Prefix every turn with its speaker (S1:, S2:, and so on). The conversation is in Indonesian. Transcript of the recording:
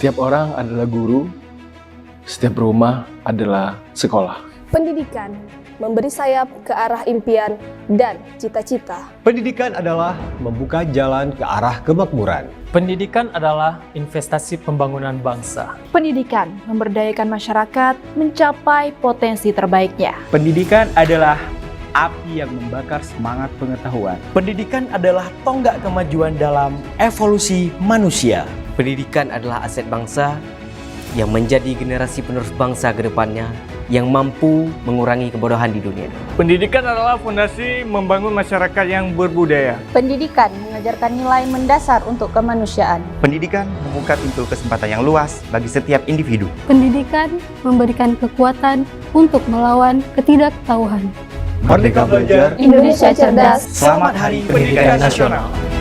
S1: Setiap orang adalah guru, setiap rumah adalah sekolah.
S2: Pendidikan memberi sayap ke arah impian dan cita-cita.
S3: Pendidikan adalah membuka jalan ke arah kemakmuran.
S4: Pendidikan adalah investasi pembangunan bangsa.
S5: Pendidikan memberdayakan masyarakat mencapai potensi terbaiknya.
S6: Pendidikan adalah api yang membakar semangat pengetahuan.
S7: Pendidikan adalah tonggak kemajuan dalam evolusi manusia.
S8: Pendidikan adalah aset bangsa yang menjadi generasi penerus bangsa ke depannya yang mampu mengurangi kebodohan di dunia.
S9: Pendidikan adalah fondasi membangun masyarakat yang berbudaya.
S10: Pendidikan mengajarkan nilai mendasar untuk kemanusiaan.
S11: Pendidikan membuka pintu kesempatan yang luas bagi setiap individu.
S12: Pendidikan memberikan kekuatan untuk melawan ketidaktahuan.
S3: Merdeka belajar,
S2: Indonesia cerdas.
S7: Selamat Hari Pendidikan Nasional.